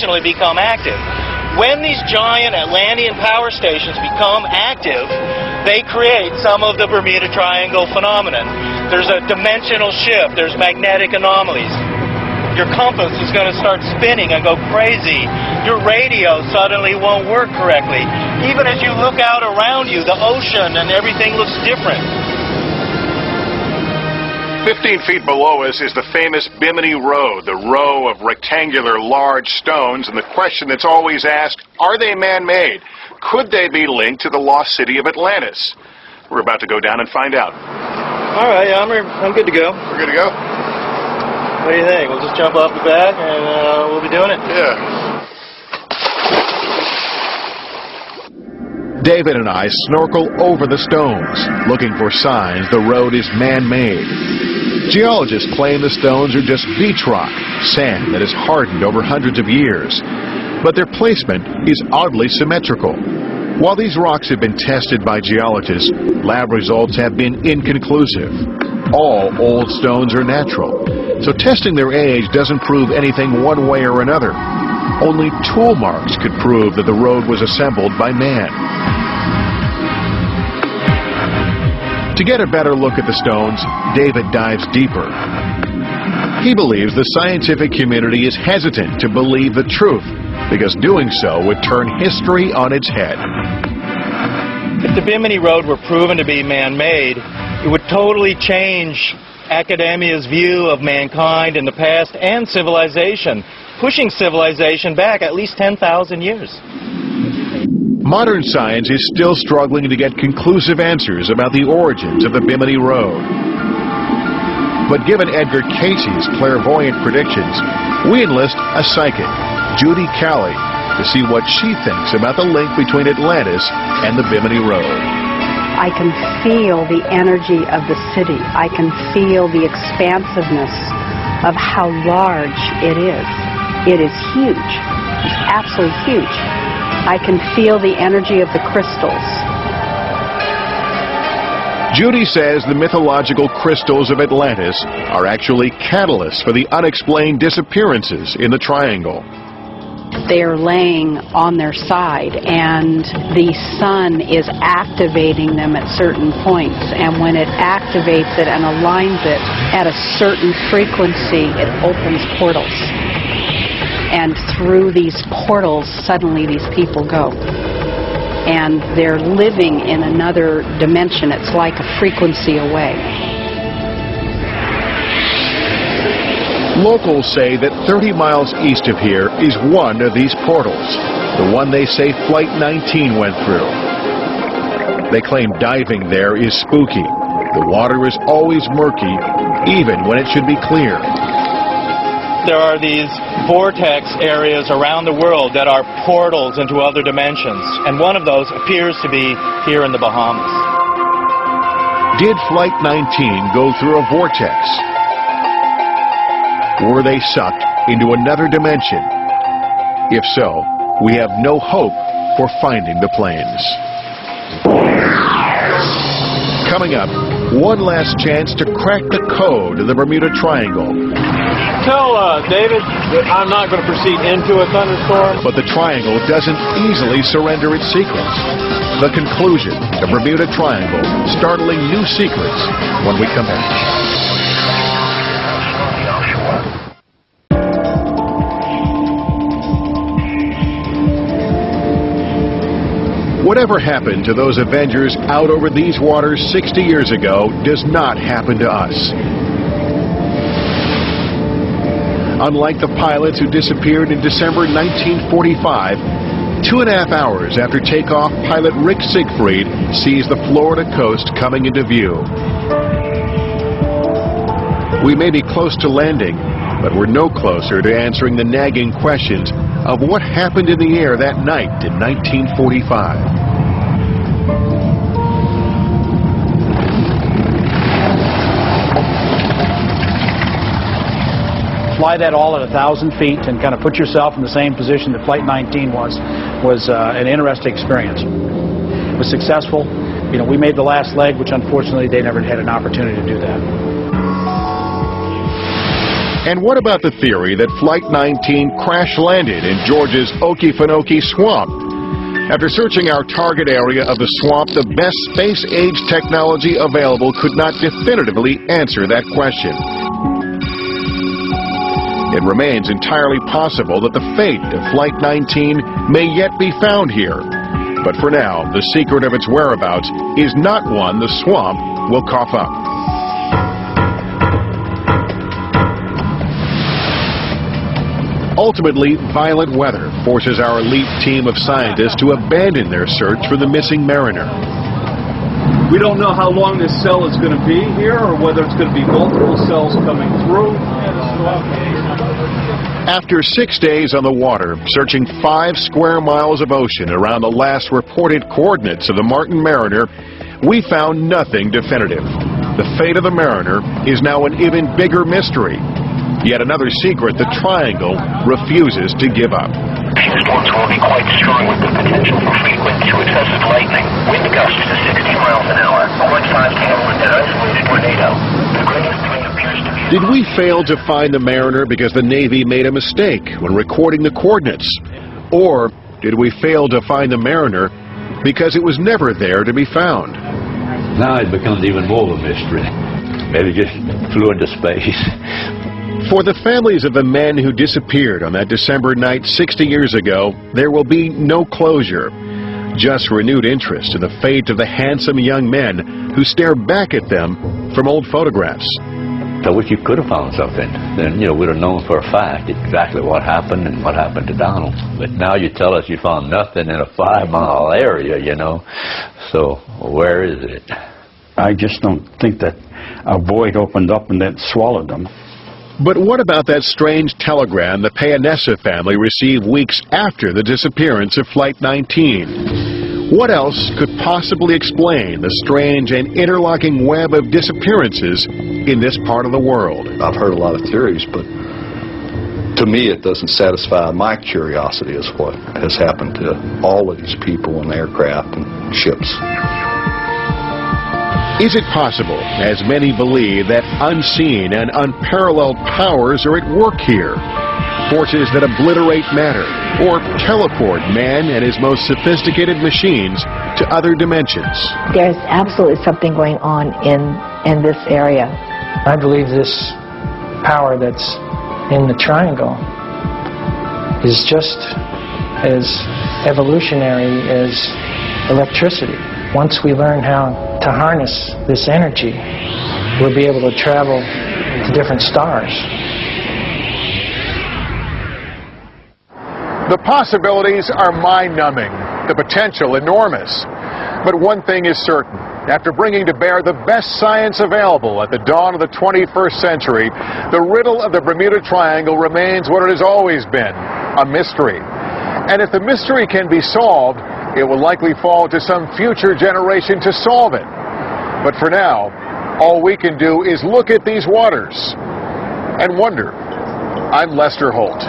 traditionally become active. When these giant Atlantean power stations become active, they create some of the Bermuda Triangle phenomenon. There's a dimensional shift, there's magnetic anomalies. Your compass is going to start spinning and go crazy. Your radio suddenly won't work correctly. Even as you look out around you, the ocean and everything looks different. 15 feet below us is the famous Bimini Road, the row of rectangular large stones, and the question that's always asked, are they man-made? Could they be linked to the lost city of Atlantis? We're about to go down and find out. All right, I'm good to go. We're good to go? What do you think? We'll just jump off the back and we'll be doing it? Yeah. David and I snorkel over the stones, looking for signs the road is man-made. Geologists claim the stones are just beach rock, sand that has hardened over hundreds of years. But their placement is oddly symmetrical. While these rocks have been tested by geologists, lab results have been inconclusive. All old stones are natural, so testing their age doesn't prove anything one way or another. Only tool marks could prove that the road was assembled by man. To get a better look at the stones, David dives deeper. He believes the scientific community is hesitant to believe the truth, because doing so would turn history on its head. If the Bimini Road were proven to be man-made, it would totally change academia's view of mankind in the past and civilization, pushing civilization back at least 10,000 years. Modern science is still struggling to get conclusive answers about the origins of the Bimini Road. But given Edgar Casey's clairvoyant predictions, we enlist a psychic, Judy Calley, to see what she thinks about the link between Atlantis and the Bimini Road. I can feel the energy of the city. I can feel the expansiveness of how large it is. It is huge. It's absolutely huge. I can feel the energy of the crystals. Judy says the mythological crystals of Atlantis are actually catalysts for the unexplained disappearances in the triangle. They're laying on their side, and the sun is activating them at certain points, and when it activates it and aligns it at a certain frequency, it opens portals. And through these portals, suddenly these people go. And they're living in another dimension. It's like a frequency away. Locals say that 30 miles east of here is one of these portals, the one they say Flight 19 went through. They claim diving there is spooky. The water is always murky, even when it should be clear. There are these vortex areas around the world that are portals into other dimensions, and one of those appears to be here in the Bahamas. Did Flight 19 go through a vortex? Were they sucked into another dimension? If so, we have no hope for finding the planes. Coming up, one last chance to crack the code of the Bermuda Triangle. Tell David that I'm not going to proceed into a thunderstorm. But the triangle doesn't easily surrender its secrets. The conclusion, the Bermuda Triangle, startling new secrets when we come back. Whatever happened to those Avengers out over these waters 60 years ago does not happen to us. Unlike the pilots who disappeared in December 1945, 2.5 hours after takeoff, pilot Rick Siegfried sees the Florida coast coming into view. We may be close to landing, but we're no closer to answering the nagging questions of what happened in the air that night in 1945. Fly that all at 1,000 feet and kind of put yourself in the same position that Flight 19 was an interesting experience. It was successful. You know, we made the last leg, which unfortunately they never had an opportunity to do that. And what about the theory that Flight 19 crash-landed in Georgia's Okefenokee Swamp? After searching our target area of the swamp, the best space-age technology available could not definitively answer that question. It remains entirely possible that the fate of Flight 19 may yet be found here. But for now, the secret of its whereabouts is not one the swamp will cough up. Ultimately, violent weather forces our elite team of scientists to abandon their search for the missing mariner. We don't know how long this cell is going to be here, or whether it's going to be multiple cells coming through. After 6 days on the water, searching 5 square miles of ocean around the last reported coordinates of the Martin Mariner, we found nothing definitive. The fate of the Mariner is now an even bigger mystery. Yet another secret the Triangle refuses to give up. Storms will be quite strong with the potential for frequent to excessive lightning. Wind gusts to 60 miles an hour. A 1.5 to an isolated tornado. The greatest threat appears to be... Did we fail to find the Mariner because the Navy made a mistake when recording the coordinates? Or did we fail to find the Mariner because it was never there to be found? Now it becomes even more of a mystery. Maybe just flew into space. For the families of the men who disappeared on that December night 60 years ago, there will be no closure. Just renewed interest in the fate of the handsome young men who stare back at them from old photographs. I wish you could have found something. Then, we'd have known for a fact exactly what happened and what happened to Donald. But now you tell us you found nothing in a 5-mile area, So, where is it? I just don't think that a void opened up and then swallowed them. But what about that strange telegram the Payanessa family received weeks after the disappearance of Flight 19? What else could possibly explain the strange and interlocking web of disappearances in this part of the world? I've heard a lot of theories, but to me it doesn't satisfy my curiosity as what has happened to all of these people and aircraft and ships. Is it possible, as many believe, that unseen and unparalleled powers are at work here? Forces that obliterate matter or teleport man and his most sophisticated machines to other dimensions. There's absolutely something going on in this area. I believe this power that's in the triangle is just as evolutionary as electricity. Once we learn how to harness this energy, we'll be able to travel to different stars. The possibilities are mind-numbing, the potential enormous. But one thing is certain. After bringing to bear the best science available at the dawn of the 21st century, the riddle of the Bermuda Triangle remains what it has always been, a mystery. And if the mystery can be solved, it will likely fall to some future generation to solve it. But for now, all we can do is look at these waters and wonder. I'm Lester Holt.